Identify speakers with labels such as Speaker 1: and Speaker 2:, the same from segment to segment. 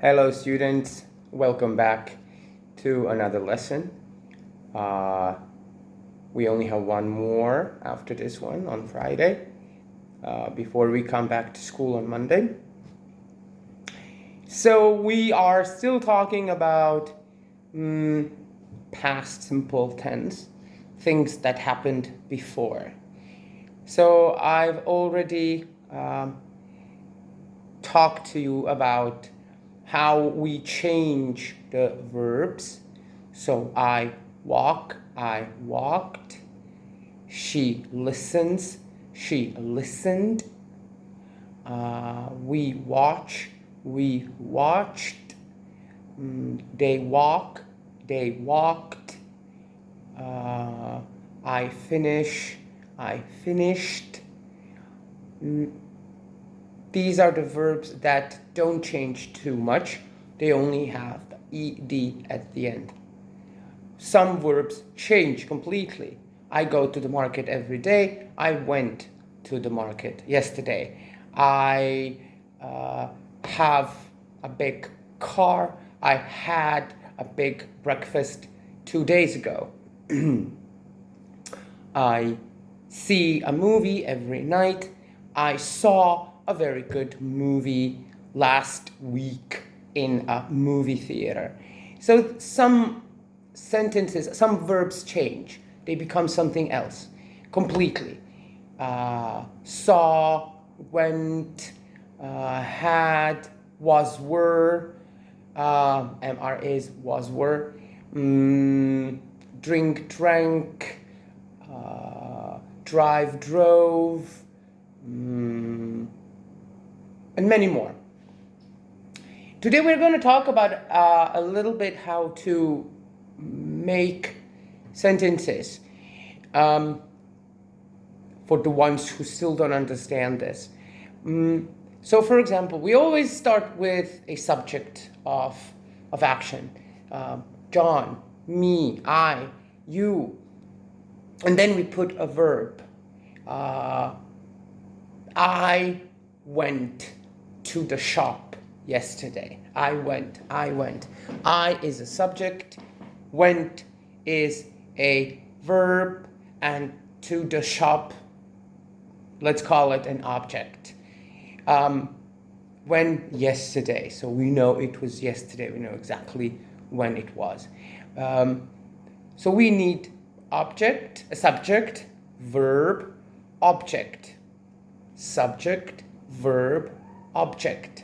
Speaker 1: Hello students, welcome back to another lesson. We only have one more after this one on Friday before we come back to school on Monday. So we are still talking about past simple tense, things that happened before. So I've already talked to you about how we change the verbs. So I walk, I walked. She listens, she listened. We watch, we watched. They walk, they walked. I finish, I finished. These are the verbs that don't change too much. They only have the ed at the end. Some verbs change completely. I go to the market every day. I went to the market yesterday. I have a big car. I had a big breakfast 2 days ago. I see a movie every night. I saw a very good movie last week in a movie theater. So some sentences, some verbs change. They become something else completely. Saw, went, had, was, were, MR is, was, were, drink, drank, drive, drove, and many more. Today we're going to talk about a little bit how to make sentences for the ones who still don't understand this. So for example, we always start with a subject of action. John, me, I, you. And then we put a verb. I went to the shop yesterday. I went. I is a subject. Went is a verb. And to the shop, let's call it an object. When yesterday. So we know it was yesterday. We know exactly when it was. So we need object, a subject, verb, object. Subject, verb, object.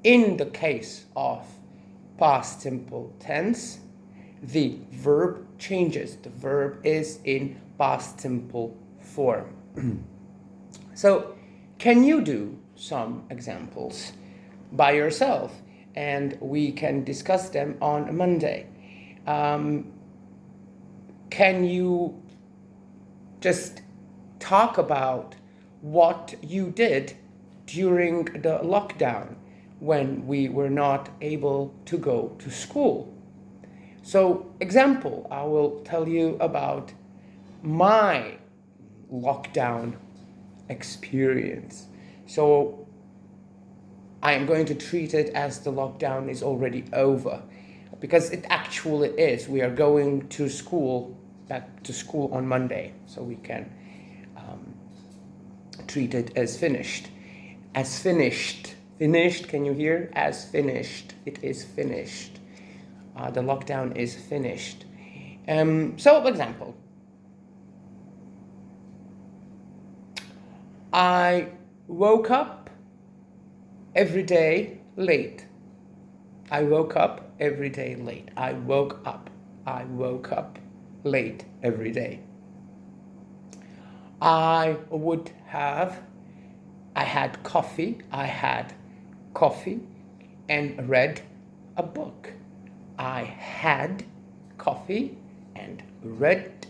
Speaker 1: In the case of past simple tense, the verb changes. The verb is in past simple form. So, can you do some examples by yourself? And we can discuss them on Monday. Can you just talk about what you did during the lockdown when we were not able to go to school? So, example, I will tell you about my lockdown experience. So, I am going to treat it as the lockdown is already over, because it actually is. We are going to school, back to school on Monday, so we can treat it as finished. As finished. Finished, can you hear? As finished. It is finished. The lockdown is finished. So, example. I woke up every day late. I woke up every day late. I woke up. I woke up late every day. I had coffee and read a book. I had coffee and read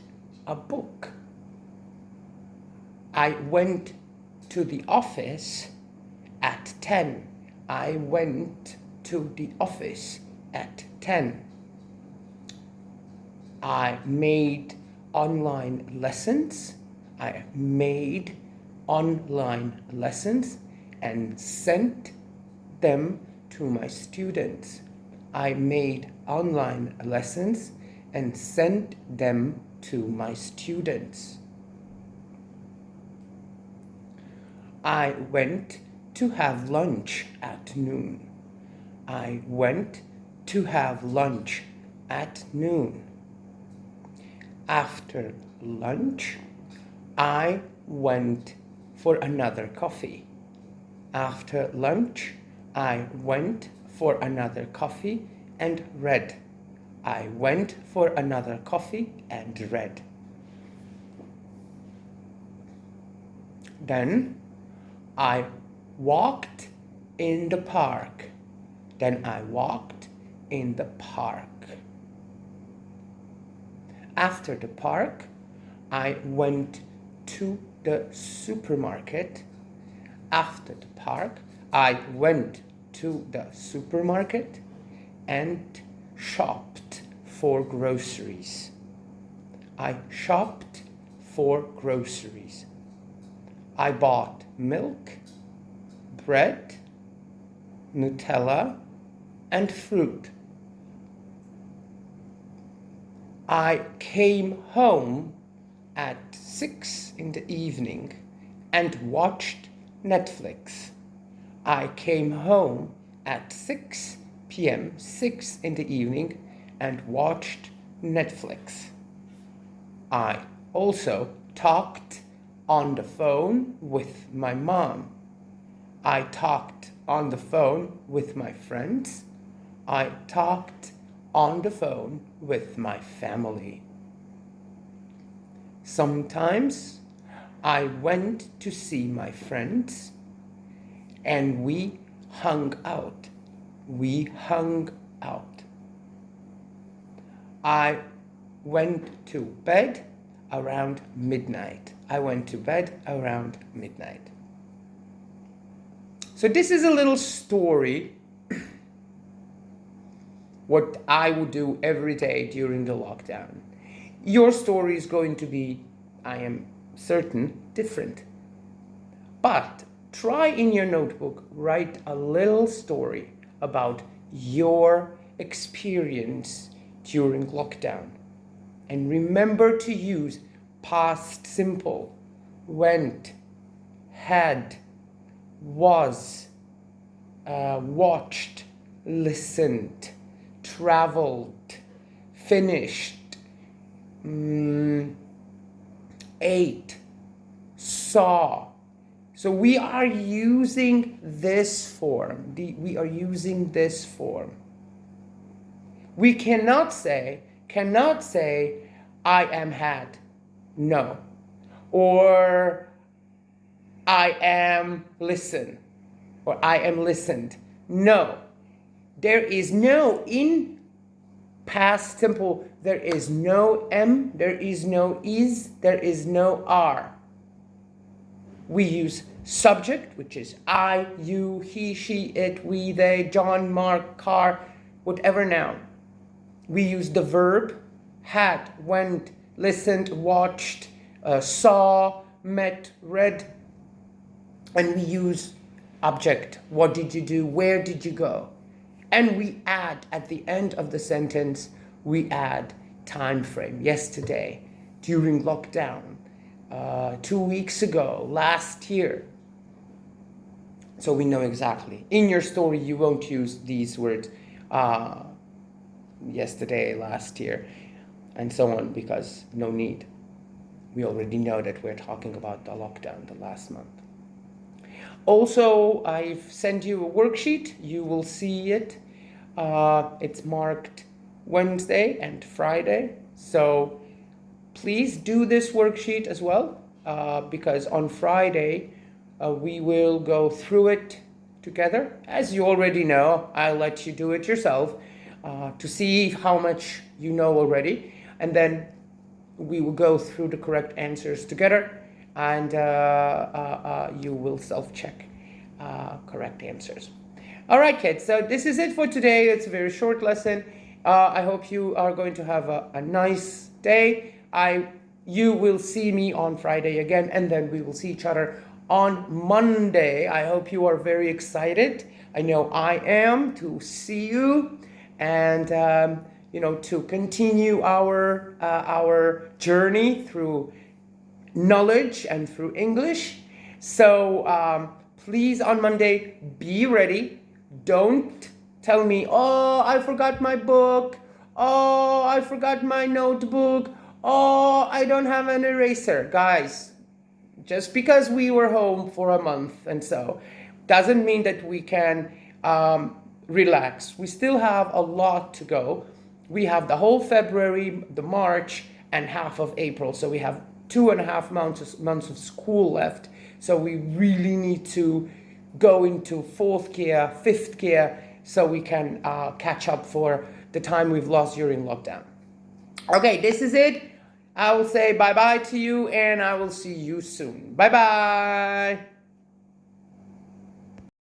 Speaker 1: a book. I went to the office at 10. I went to the office at 10. I made online lessons. I made online lessons and sent them to to my students. I made online lessons and sent them to my students. I went to have lunch at noon. I went to have lunch at noon. After lunch, I went for another coffee. After lunch, I went for another coffee and read. I went for another coffee and read. Then I walked in the park. Then I walked in the park. After the park, I went to the supermarket. After the park, I went to the supermarket and shopped for groceries. I shopped for groceries. I bought milk, bread, Nutella, and fruit. I came home at 6 in the evening and watched Netflix. I came home at 6 p.m., 6 in the evening, and watched Netflix. I also talked on the phone with my mom. I talked on the phone with my friends. I talked on the phone with my family. Sometimes I went to see my friends and we hung out. We hung out. I went to bed around midnight. I went to bed around midnight. So this is a little story what I would do every day during the lockdown. Your story is going to be, I am certain, different. But try in your notebook, write a little story about your experience during lockdown. And remember to use past simple, went, had, was, watched, listened, traveled, finished, ate, saw. So we are using this form. We are using this form. We cannot say, I am had. No. Or I am listen. Or I am listened. No. There is no, in past simple, there is no am, there is no is, there is no are. We use subject, which is I, you, he, she, it, we, they, John, Mark, car, whatever noun. We use the verb, had, went, listened, watched, saw, met, read. And we use object, what did you do, where did you go? And we add, at the end of the sentence, we add time frame, yesterday, during lockdown, 2 weeks ago, last year. So we know exactly. In your story, you won't use these words, yesterday, last year, and so on, because no need. We already know that we're talking about the lockdown, the last month. Also, I've sent you a worksheet. You will see it. It's marked Wednesday and Friday. So please do this worksheet as well, because on Friday we will go through it together. As you already know, I'll let you do it yourself to see how much you know already. And then we will go through the correct answers together, and you will self-check correct answers. All right, kids, so this is it for today. It's a very short lesson. I hope you are going to have a nice day. You will see me on Friday again, and then we will see each other on Monday. I hope you are very excited I know I am, to see you and to continue our journey through knowledge and through English. So please on Monday be ready. Don't tell me, oh, I forgot my book. Oh, I forgot my notebook. Oh, I don't have an eraser. Guys, just because we were home for a month and so doesn't mean that we can relax. We still have a lot to go. We have the whole February, the March, and half of April. So we have 2.5 months of school left. So we really need to go into fourth gear, fifth gear, so we can catch up for the time we've lost during lockdown. Okay, this is it. I will say bye-bye to you and I will see you soon. Bye-bye.